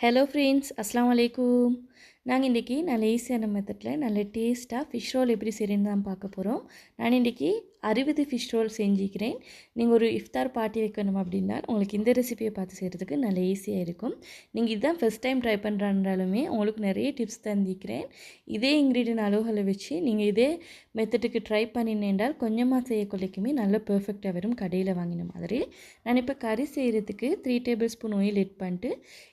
Hello friends, அஸ்ஸலாமு அலைக்கும். நாங்கள் இன்றைக்கி நல்ல ஈஸியான மெத்தடில் நல்ல டேஸ்ட்டாக ஃபிஷ் ரோல் எப்படி செய்கிறேன்னு தான் பார்க்க போகிறோம். நான் இன்றைக்கி 60 ஃபிஷ் ரோல் செஞ்சுக்கிறேன். நீங்கள் ஒரு இஃப்தார் பார்ட்டி வைக்கணும் அப்படின்னா உங்களுக்கு இந்த ரெசிபியை பார்த்து செய்கிறதுக்கு நல்ல ஈஸியாக இருக்கும். நீங்கள் இதுதான் ஃபஸ்ட் டைம் ட்ரை பண்ணுறாண்டாலுமே உங்களுக்கு நிறைய டிப்ஸ் தந்திக்கிறேன். இதே இன்க்ரீடியன்ட் அளவுகளை வச்சு நீங்கள் இதே மெத்தடுக்கு ட்ரை பண்ணினேன்றால் கொஞ்சமாக செய்யக்குள்ளைக்குமே நல்ல பெர்ஃபெக்டாக வரும், கடையில் வாங்கின மாதிரி. நான் இப்போ கறி செய்கிறதுக்கு 3 டேபிள் ஸ்பூன் ஆயில் எட் பண்ணிட்டு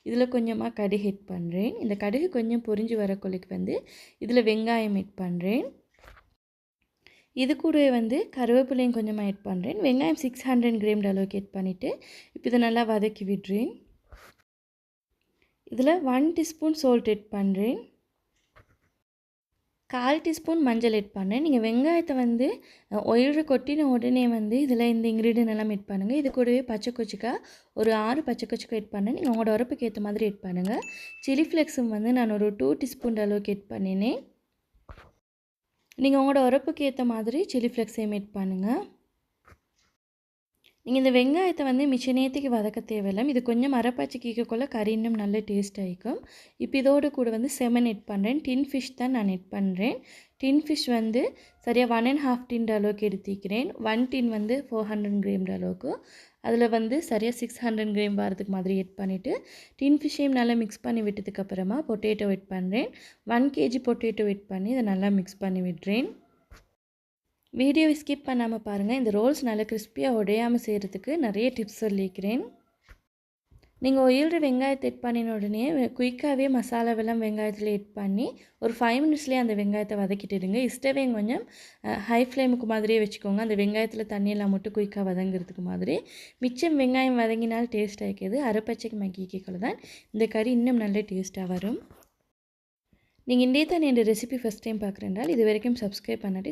இதில் கொஞ்சமாக கடுகு எட் பண்ணுறேன். இந்த கடுகு கொஞ்சம் பொரிஞ்சு வரக்குள்ளைக்கு இதில் வெங்காயம் எட் பண்ணுறேன். இது கூடவே கருவேப்பிலையும் கொஞ்சமாக எட் பண்ணுறேன். வெங்காயம் 600 கிராம் அளவுக்கு எட் பண்ணிவிட்டு இப்போ இதை நல்லா வதக்கி விடுறேன். இதில் 1 டீஸ்பூன் சால்ட் எட் பண்ணுறேன். 1/4 டீஸ்பூன் மஞ்சள் எட் பண்ணுறேன். நீங்கள் வெங்காயத்தை ஒயிறு கொட்டின உடனே இதில் இந்த இன்க்ரீடியன்ட் எல்லாம் எட் பண்ணுங்கள். இது கூடவே பச்சை கொச்சிக்காய் ஒரு 6 பச்சை கொச்சிக்காய் எட் பண்ணேன். நீங்கள் உங்களோட உரப்புக்கு ஏற்ற மாதிரி எட் பண்ணுங்கள். சில்லி ஃப்ளேக்ஸும் நான் ஒரு 2 டீஸ்பூன் அளவுக்கு எட் பண்ணினேன். நீங்கள் உங்களோட உரப்புக்கு ஏற்ற மாதிரி சில்லி ஃப்ளேக்ஸையும் எட் பண்ணுங்கள். நீங்கள் இந்த வெங்காயத்தை மிச்ச நேரத்துக்கு வதக்க தேவையில்லை. இது கொஞ்சம் அரைப்பாச்சி கீக்கக்குள்ள கறி இன்னும் நல்ல டேஸ்ட் ஆகிக்கும். இப்போ இதோடு கூட செமன் எட் பண்ணுறேன். டின் ஃபிஷ் தான் நான் எட் பண்ணுறேன். டின் ஃபிஷ் சரியாக 1.5 டின் அளவுக்கு எடுத்துக்கிறேன். 1 டின் 400 கிராம் அளவுக்கு. அதில் சரியாக 600 கிராம் வரதுக்கு மாதிரி எட் பண்ணிவிட்டு டின் ஃபிஷ்ஷையும் நல்லா மிக்ஸ் பண்ணி விட்டதுக்கப்புறமா பொட்டேட்டோ எட் பண்ணுறேன். 1 kg பொட்டேட்டோ எட் பண்ணி இதை நல்லா மிக்ஸ் பண்ணி விடுறேன். வீடியோவை ஸ்கிப் பண்ணாமல் பாருங்கள். இந்த ரோல்ஸ் நல்லா கிறிஸ்பியாக உடையாமல் செய்கிறதுக்கு நிறைய டிப்ஸ் சொல்லிக்கிறேன். நீங்கள் ஒயில்டு வெங்காயத்தை எட் பண்ணின உடனே குயிக்காகவே மசாலாவெல்லாம் வெங்காயத்தில் எட் பண்ணி ஒரு 5 மினிட்ஸ்லேயே அந்த வெங்காயத்தை வதக்கிட்டுடுங்க. இஷ்டவே கொஞ்சம் ஹை ஃப்ளேமுக்கு மாதிரியே வச்சுக்கோங்க. அந்த வெங்காயத்தில் தண்ணியெல்லாம் மட்டும் குயிக்காக வதங்கிறதுக்கு மாதிரி. மிச்சம் வெங்காயம் வதங்கினால் டேஸ்ட் ஆகிக்குது. அரைப்பச்சைக்கு மக்கிக்கொள்ள தான் இந்த கறி இன்னும் நல்ல டேஸ்ட்டாக வரும். நீங்கள் இன்றைய தான் என் ரெசிபி ஃபஸ்ட் டைம் பார்க்குறேன்றால் இது வரைக்கும் சப்ஸ்கிரைப் பண்ணிட்டு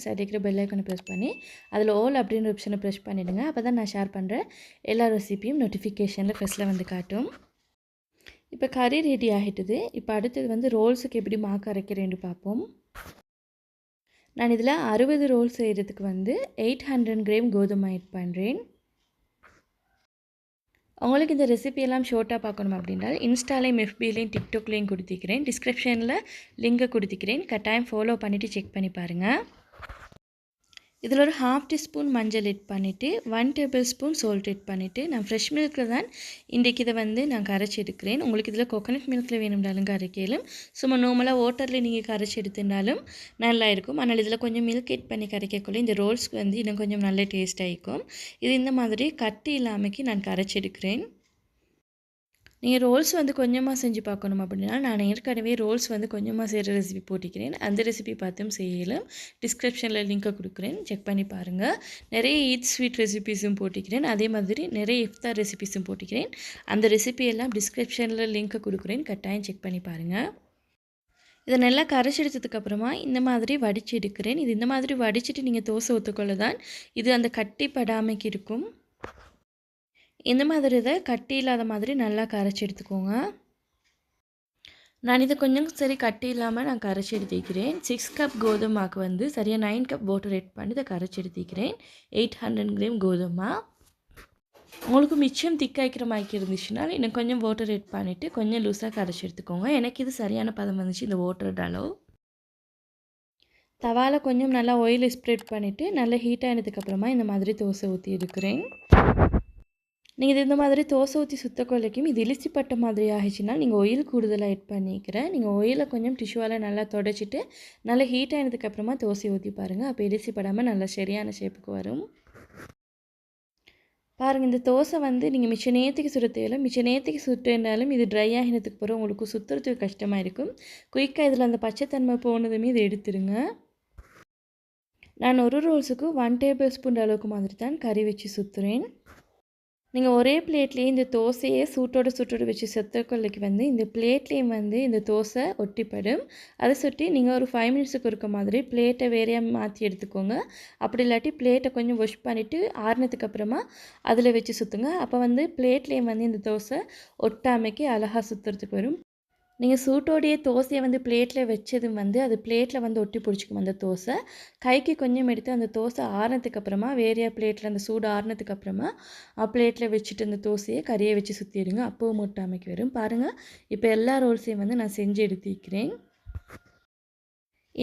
சைடில் இருக்கிற பெல் ஐக்கனை ப்ரெஸ் பண்ணி அதில் ஆல் அப்படின்ற ஆப்ஷனை ப்ரெஸ் பண்ணிவிடுங்க. அப்போ தான் நான் ஷேர் பண்ணுற எல்லா ரெசிபியும் நோட்டிஃபிகேஷனில் ஃபஸ்ட்டில் காட்டும். இப்போ கறி ரெடி ஆகிட்டுது. இப்போ அடுத்தது ரோல்ஸுக்கு எப்படி மாக்கு அரைக்கிறேன்னு பார்ப்போம். நான் இதில் 60 ரோல்ஸ் செய்கிறதுக்கு 800 கிராம் கோதுமை ஆட் பண்ணுறேன். உங்களுக்கு இந்த ரெசிபியெல்லாம் ஷார்ட்டாக பார்க்கணும் அப்படின்றால் இன்ஸ்டாலையும் எஃபிலையும் டிக்டாக்லேயும் கொடுத்திக்கிறேன். டிஸ்கிரிப்ஷனில் லிங்கை கொடுத்திக்கிறேன். கட்டாயம் ஃபாலோ பண்ணிவிட்டு செக் பண்ணி பாருங்கள். இதில் ஒரு 1/2 டீஸ்பூன் மஞ்சள் எட் பண்ணிவிட்டு 1 டேபிள் ஸ்பூன் சால்ட் எட் பண்ணிவிட்டு நான் ஃப்ரெஷ் மில்கில் தான் இன்றைக்கி இதை நான் கரைச்சி எடுக்கிறேன். உங்களுக்கு இதில் கோகோனட் மில்கில் வேணும்னாலும் கரைக்கலும், சும்மா நார்மலாக வாட்டரில் நீங்கள் கரைச்சி எடுத்துட்டாலும் நல்லா இருக்கும். ஆனால் இதில் கொஞ்சம் மில்க் எட் பண்ணி கரைக்கக்குள்ள இந்த ரோல்ஸ்க்கு இன்னும் கொஞ்சம் நல்ல டேஸ்ட் ஆகிக்கும். இது இந்த மாதிரி கட்டி இல்லாமக்கி நான் கரைச்சி எடுக்கிறேன். நீங்கள் ரோல்ஸ் கொஞ்சமாக செஞ்சு பார்க்கணும் அப்படின்னா நான் ஏற்கனவே ரோல்ஸ் கொஞ்சமாக செய்கிற ரெசிபி போட்டிக்கிறேன். அந்த ரெசிபி பார்த்தும் செய்யலாம். டிஸ்கிரிப்ஷனில் லிங்க்கை கொடுக்குறேன், செக் பண்ணி பாருங்கள். நிறைய ஈட் ஸ்வீட் ரெசிபீஸும் போட்டிக்கிறேன். அதே மாதிரி நிறைய இஃப்தார் ரெசிபீஸும் போட்டிக்கிறேன். அந்த ரெசிபியெல்லாம் டிஸ்கிரிப்ஷனில் லிங்க்கை கொடுக்குறேன், கட்டாயம் செக் பண்ணி பாருங்கள். இதை நல்லா கரைச்சி எடுத்ததுக்கப்புறமா இந்த மாதிரி வடித்து எடுக்கிறேன். இது இந்த மாதிரி வடிச்சிட்டு நீங்கள் தோசை ஊற்றுக்கொள்ள தான் இது அந்த கட்டி படாமைக்கு இருக்கும். இந்த மாதிரி இதை கட்டி இல்லாத மாதிரி நல்லா கரைச்சி எடுத்துக்கோங்க. நான் இதை கொஞ்சம் சரி கட்டி இல்லாமல் நான் கரைச்சி எடுத்துக்கிறேன். 6 கப் கோதுமாவுக்கு சரியாக 9 கப் வாட்டர் எட் பண்ணி இதை கரைச்சி எடுத்துக்கிறேன். 800 கிராம் கோதுமை. உங்களுக்கு மிச்சம் திக்காய்க்கிற மாதிரி இருந்துச்சுன்னா இன்னும் கொஞ்சம் வாட்டர் எட் பண்ணிவிட்டு கொஞ்சம் லூஸாக கரைச்சி எடுத்துக்கோங்க. எனக்கு இது சரியான பதம் வந்துச்சு இந்த வாட்டரோட அளவு. தவாவில் கொஞ்சம் நல்லா ஆயில் ஸ்ப்ரெட் பண்ணிவிட்டு நல்லா ஹீட் ஆனதுக்கப்புறமா இந்த மாதிரி தோசை ஊற்றி எடுக்கிறேன். நீங்கள் இது இந்த மாதிரி தோசை ஊற்றி சுத்தக்கொள்ளைக்கும் இது இலிச்சிப்பட்ட மாதிரி ஆகிடுச்சுன்னா நீங்கள் ஆயில் கூடுதலாக எட் பண்ணிக்கிறேன். நீங்கள் ஆயிலை கொஞ்சம் டிஷ்யூவால் நல்லா தொடச்சிட்டு நல்லா ஹீட் ஆனதுக்கப்புறமா தோசை ஊற்றி பாருங்கள். அப்போ இலிச்சிப்படாமல் நல்லா சரியான ஷேப்புக்கு வரும். பாருங்கள், இந்த தோசை நீங்கள் மிச்ச நேரத்துக்கு சுட தேவையில்லை. மிச்ச நேரத்துக்கு சுட்டுனாலும் இது ட்ரை ஆகினதுக்கு பிறகு உங்களுக்கு சுற்றுறதுக்கு கஷ்டமாக இருக்கும். குயிக்காக இதில் அந்த பச்சைத்தன்மை போனதுமே இதை எடுத்துருங்க. நான் ஒரு ரோல்ஸுக்கு 1 டேபிள் ஸ்பூன் அளவுக்கு மாதிரி தான் கறி வச்சு சுற்றுறேன். நீங்கள் ஒரே பிளேட்லேயே இந்த தோசையை சூட்டோடு வச்சு செத்தக்கொள்ளைக்கு இந்த பிளேட்லேயும் இந்த தோசை ஒட்டிப்படும். அதை சுட்டி நீங்கள் ஒரு 5 மினிட்ஸுக்கு இருக்க மாதிரி பிளேட்டை வேறையாக மாற்றி எடுத்துக்கோங்க. அப்படி இல்லாட்டி பிளேட்டை கொஞ்சம் வாஷ் பண்ணிவிட்டு ஆறுனதுக்கப்புறமா அதில் வச்சு சுற்றுங்க. அப்போ பிளேட்லேயும் இந்த தோசை ஒட்டாமைக்கு அழகாக சுற்றுறதுக்கு வரும். நீங்கள் சூட்டோடைய தோசையை வந்து பிளேட்டில் வச்சதும் வந்து அது பிளேட்டில் வந்து ஒட்டி பிடிச்சிக்கும் அந்த தோசை. கைக்கு கொஞ்சம் எடுத்து அந்த தோசை ஆறுனதுக்கு அப்புறமா வேறையா பிளேட்டில் அந்த சூடு ஆறுனதுக்கு அப்புறமா பிளேட்டில் வச்சுட்டு அந்த தோசையை கறியை வச்சு சுற்றிடுங்க. அப்பவும் ஒட்டாமைக்கு வரும். பாருங்கள், இப்போ எல்லா ரோல்ஸையும் வந்து நான் செஞ்சு எடுத்துக்கிறேன்.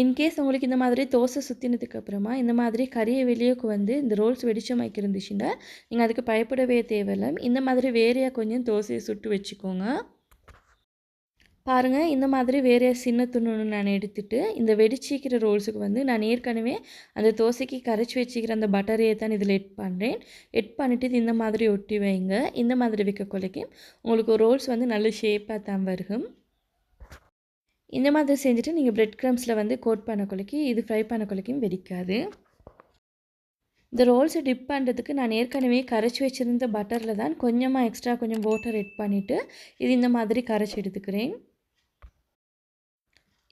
இன்கேஸ் உங்களுக்கு இந்த மாதிரி தோசை சுற்றினதுக்கு அப்புறமா இந்த மாதிரி கறியை வெளியேக்கு வந்து இந்த ரோல்ஸ் வெடிச்சமாக்கி இருந்துச்சுன்னா நீங்கள் அதுக்கு பயப்படவே தேவையில்லை. இந்த மாதிரி வேறையாக கொஞ்சம் தோசையை சுட்டு வச்சுக்கோங்க. பாருங்கள், இந்த மாதிரி வேறையா சின்ன துணு நான் எடுத்துகிட்டு இந்த வெடிச்சிக்கிற ரோல்ஸுக்கு வந்து நான் ஏற்கனவே அந்த தோசைக்கு கரைச்சி வச்சுக்கிற அந்த பட்டரையை தான் இதில் எட் பண்ணுறேன். எட் பண்ணிவிட்டு இது இந்த மாதிரி ஒட்டி வைங்க. இந்த மாதிரி வைக்க கொலைக்கு உங்களுக்கு ரோல்ஸ் வந்து நல்ல ஷேப்பாக தான் வரும். இந்த மாதிரி செஞ்சுட்டு நீங்கள் பிரெட் க்ரம்ஸில் வந்து கோட் பண்ண கொலைக்கு இது ஃப்ரை பண்ண கொலைக்கும் வெடிக்காது. இந்த ரோல்ஸை டிப் பண்ணுறதுக்கு நான் ஏற்கனவே கரைச்சி வச்சுருந்த பட்டரில் தான் கொஞ்சமாக எக்ஸ்ட்ரா கொஞ்சம் வாட்டர் எட் பண்ணிவிட்டு இது இந்த மாதிரி கரைச்சி எடுத்துக்கிறேன்.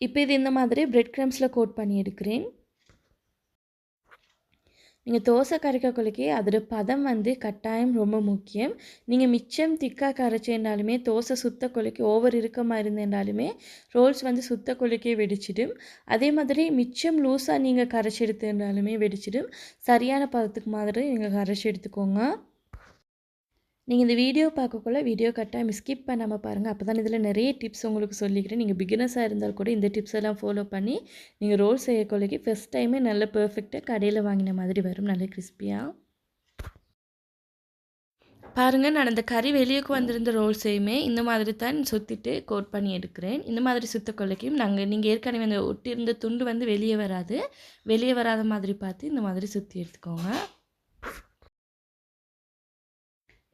இப்போ இது இந்த மாதிரி பிரெட் க்ரம்ஸில் கோட் பண்ணி எடுக்கிறேன். நீங்கள் தோசை கரைக்க கொலைக்கு அதோட பதம் வந்து கட்டாயம் ரொம்ப முக்கியம். நீங்கள் மிச்சம் திக்காக கரைச்சேன்னாலுமே தோசை சுத்த கொலைக்கு ஓவர் இருக்கமாக இருந்தேன்னாலுமே ரோல்ஸ் வந்து சுத்த கொலைக்கே வெடிச்சிடும். அதே மாதிரி மிச்சம் லூஸாக நீங்கள் கரைச்சி எடுத்துனாலுமே வெடிச்சிடும். சரியான பதத்துக்கு மாதிரி நீங்கள் கரைச்சி எடுத்துக்கோங்க. நீங்கள் இந்த வீடியோ பார்க்கக்குள்ள வீடியோ கட்டாயம் ஸ்கிப் பண்ணாமல் பாருங்கள். அப்போ தான் இதில் நிறைய டிப்ஸ் உங்களுக்கு சொல்லிக்கிறேன். நீங்கள் பிகினர்ஸாக இருந்தால் கூட இந்த டிப்ஸ் எல்லாம் ஃபாலோ பண்ணி நீங்கள் ரோல் செய்யக்கொள்ளைக்கு ஃபஸ்ட் டைமே நல்ல பெர்ஃபெக்டாக கடையில் வாங்கின மாதிரி வரும், நல்ல கிறிஸ்பியாக. பாருங்கள், நான் அந்த கறி வெளியேக்கு வந்திருந்த ரோல்ஸையுமே இந்த மாதிரி தான் சுற்றிட்டு கோட் பண்ணி எடுக்கிறேன். இந்த மாதிரி சுத்த கொள்ளைக்கும் நீங்கள் ஏற்கனவே அந்த ஒட்டியிருந்த துண்டு வந்து வெளியே வராத மாதிரி பார்த்து இந்த மாதிரி சுற்றி எடுத்துக்கோங்க.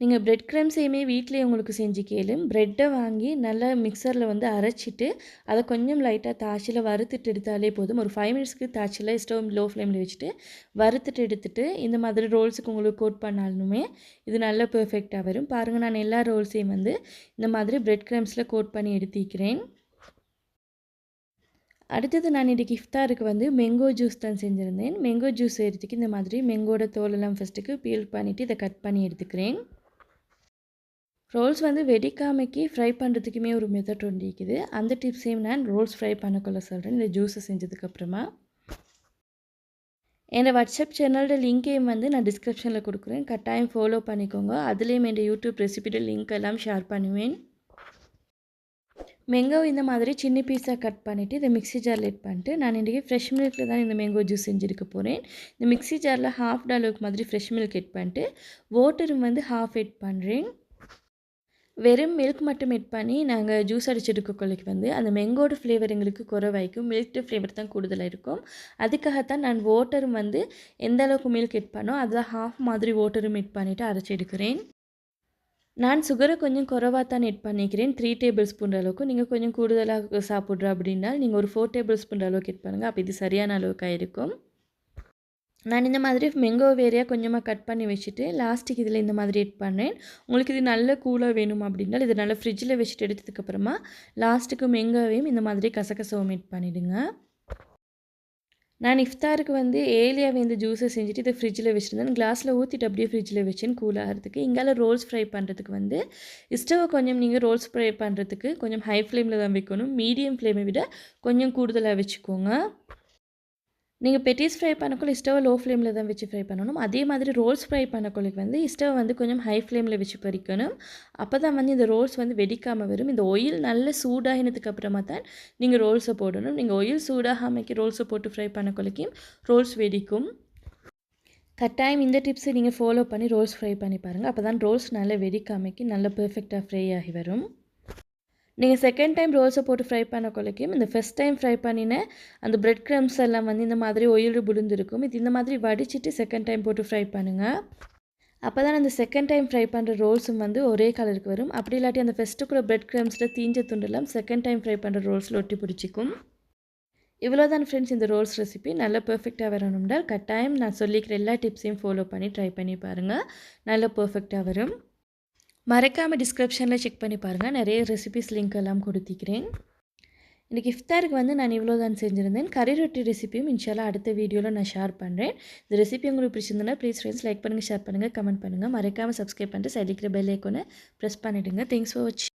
நீங்கள் பிரெட் க்ரம்ஸையுமே வீட்டிலே உங்களுக்கு செஞ்சு கேளும். ப்ரெட்டை வாங்கி நல்லா மிக்சரில் வந்து அரைச்சிட்டு அதை கொஞ்சம் லைட்டாக தாய்ச்சியில் வறுத்துட்டு எடுத்தாலே போதும். ஒரு 5 மினிட்ஸ்க்கு தாய்ச்சியில் ஸ்டவ் லோ ஃப்ளேமில் வச்சுட்டு வறுத்துட்டு எடுத்துகிட்டு இந்த மாதிரி ரோல்ஸுக்கு உங்களுக்கு கோட் பண்ணாலுமே இது நல்ல பெர்ஃபெக்டாக வரும். பாருங்கள், நான் எல்லா ரோல்ஸையும் வந்து இந்த மாதிரி பிரெட் க்ரம்ஸில் கோட் பண்ணி எடுத்துக்கிறேன். அடுத்தது நான் இன்றைக்கி இஃப்தாருக்கு வந்து மேங்கோ ஜூஸ் தான் செஞ்சுருந்தேன். மேங்கோ ஜூஸ் செய்கிறதுக்கு இந்த மாதிரி மேங்கோட தோலெல்லாம் ஃபஸ்ட்டுக்கு பீல் பண்ணிவிட்டு இதை கட் பண்ணி எடுத்துக்கிறேன். ரோல்ஸ் வந்து வெடிக்காமைக்கு ஃப்ரை பண்ணுறதுக்குமே ஒரு மெத்தட் ஒன்று இருக்குது. அந்த டிப்ஸையும் நான் ரோல்ஸ் ஃப்ரை பண்ணக்குள்ள சொல்கிறேன் இந்த ஜூஸை செஞ்சதுக்கப்புறமா. என்னோடய வாட்ஸ்அப் சேனலோட லிங்க்கையும் வந்து நான் டிஸ்கிரிப்ஷனில் கொடுக்குறேன், கட்டாயம் ஃபாலோ பண்ணிக்கோங்க. அதுலேயும் என் யூடியூப் ரெசிபியோட லிங்க் எல்லாம் ஷேர் பண்ணுவேன். மேங்கோ இந்த மாதிரி சின்ன பீஸாக கட் பண்ணிவிட்டு இதை மிக்ஸி ஜாரில் எட் பண்ணிட்டு நான் இன்றைக்கி ஃப்ரெஷ் மில்கில் தான் இந்த மேங்கோ ஜூஸ் செஞ்சுருக்க போகிறேன். இந்த மிக்ஸி ஜாரில் ஹாஃப் அளவுக்கு மாதிரி ஃப்ரெஷ் மில்க் எட் பண்ணிட்டு வாட்டரும் வந்து ஹாஃப் எட் பண்ணுறேன். வெறும் மில்க் மட்டும் எட் பண்ணி நாங்கள் ஜூஸ் அடிச்செடுக்க கொள்ளைக்கு வந்து அந்த மேங்கோட ஃப்ளேவர் எங்களுக்கு குறைவாய்க்கும், மில்க் ஃப்ளேவர் தான் கூடுதலாக இருக்கும். அதுக்காகத்தான் நான் வாட்டரும் வந்து எந்த அளவுக்கு மில்க் எட் பண்ணோம் அதில் ஹாஃப் மாதிரி வாட்டரும் எட் பண்ணிவிட்டு அரைச்சி எடுக்கிறேன். நான் சுகரை கொஞ்சம் குறைவாக தான் எட் பண்ணிக்கிறேன், 3 டேபிள் ஸ்பூன் அளவுக்கு. நீங்கள் கொஞ்சம் கூடுதலாக சாப்பிட்ற அப்படின்னா நீங்கள் ஒரு 4 டேபிள் ஸ்பூன் அளவுக்கு எட் பண்ணுங்கள். அப்போ இது சரியான அளவுக்காக இருக்கும். நான் இந்த மாதிரி மேங்கோ வேறையாக கொஞ்சமாக கட் பண்ணி வச்சுட்டு லாஸ்ட்டுக்கு இதில் இந்த மாதிரி எட் பண்ணேன். உங்களுக்கு இது நல்ல கூலாக வேணும் அப்படின்னா இது நல்லா ஃப்ரிட்ஜில் வச்சுட்டு எடுத்ததுக்கப்புறமா லாஸ்ட்டுக்கு மேங்கோவையும் இந்த மாதிரி கசகசவும் எட் பண்ணிவிடுங்க. நான் இஃப்தாருக்கு வந்து ஏலியாவை இந்த ஜூஸை செஞ்சுட்டு இதை ஃப்ரிட்ஜில் வச்சுருந்தேன். கிளாஸில் ஊற்றிட்டு அப்படியே ஃப்ரிட்ஜில் வச்சேன் கூலாகிறதுக்கு. இங்கால ரோல்ஸ் ஃப்ரை பண்ணுறதுக்கு வந்து ஸ்டவ் கொஞ்சம் நீங்கள் ரோல்ஸ் ஃப்ரை பண்ணுறதுக்கு கொஞ்சம் ஹை ஃப்ளேமில் தான் வைக்கணும். மீடியம் ஃப்ளேமை விட கொஞ்சம் கூடுதலாக வச்சுக்கோங்க. நீங்கள் பெட்டிஸ் ஃப்ரை பண்ணக்குள்ள ஸ்டவ் லோ ஃப்ளேமில் தான் வச்சு ஃப்ரை பண்ணணும். அதே மாதிரி ரோல்ஸ் ஃப்ரை பண்ணக்குள்ள வந்து ஸ்டவ் வந்து கொஞ்சம் ஹை ஃப்ளேமில் வச்சு பறிக்கணும். அப்போ தான் வந்து இந்த ரோல்ஸ் வந்து வெடிக்காமல் வரும். இந்த ஆயில் நல்ல சூடாகினதுக்கு அப்புறமா தான் நீங்கள் ரோல்ஸை போடணும். நீங்கள் ஆயில் சூடாகாமைக்கு ரோல்ஸை போட்டு ஃப்ரை பண்ணக்குள்ளைக்கும் ரோல்ஸ் வெடிக்கும். கட்டாயம் இந்த டிப்ஸை நீங்கள் ஃபாலோ பண்ணி ரோல்ஸ் ஃப்ரை பண்ணி பாருங்கள். அப்போ தான் ரோல்ஸ் நல்லா வெடிக்காமைக்கு நல்ல பெர்ஃபெக்டாக ஃப்ரை ஆகி வரும். நீங்கள் செகண்ட் டைம் ரோல்ஸை போட்டு ஃப்ரை பண்ண கொள்ளைக்கும் இந்த ஃபஸ்ட் டைம் ஃப்ரை பண்ணின அந்த பிரெட் க்ரம்ஸ் எல்லாம் வந்து இந்த மாதிரி ஒயில் புழுந்திருக்கும். இது இந்த மாதிரி வடிச்சிட்டு செகண்ட் டைம் போட்டு ஃப்ரை பண்ணுங்கள். அப்போ தான் அந்த செகண்ட் டைம் ஃப்ரை பண்ணுற ரோல்ஸும் வந்து ஒரே கலருக்கு வரும். அப்படி இல்லாட்டி அந்த ஃபஸ்ட்டுக்குள்ள பிரெட் க்ரம்ஸில் தீஞ்ச துண்டெல்லாம் செகண்ட் டைம் ஃப்ரை பண்ணுற ரோல்ஸில் ஒட்டி பிடிச்சிக்கும். இவ்வளோ தான் ஃப்ரெண்ட்ஸ் இந்த ரோல்ஸ் ரெசிபி. நல்லா பெர்ஃபெக்டாக வரணும்னால் கட்டாயம் நான் சொல்லிக்கிற எல்லா டிப்ஸையும் ஃபாலோ பண்ணி ட்ரை பண்ணி பாருங்கள், நல்லா பெர்ஃபெக்டாக வரும். மறக்காமல் டிஸ்கிரிப்ஷனில் செக் பண்ணி பாருங்கள், நிறைய ரெசிபிஸ் லிங்க் எல்லாம் கொடுத்திக்கிறேன். இன்றைக்கி இஃப்தாருக்கு வந்து நான் இவ்வளோ தான் செஞ்சுருந்தேன். கறி ரொட்டி ரெசிபியும் இன்ஷால்லா அடுத்த வீடியோவில் நான் ஷேர் பண்ணுறேன். இந்த ரெசிபி உங்களுக்கு பிடிச்சிருந்தனா ப்ளீஸ் ஃப்ரெண்ட்ஸ் லைக் பண்ணுங்கள், ஷேர் பண்ணுங்கள், கமெண்ட் பண்ணுங்கள். மறக்காமல் சப்ஸ்கிரைப் பண்ணிட்டு சைடில் இருக்கிற பெல் ஐக்கானை ப்ரெஸ் பண்ணிவிடுங்க. தேங்க்ஸ் ஃபார் வாட்சிங்.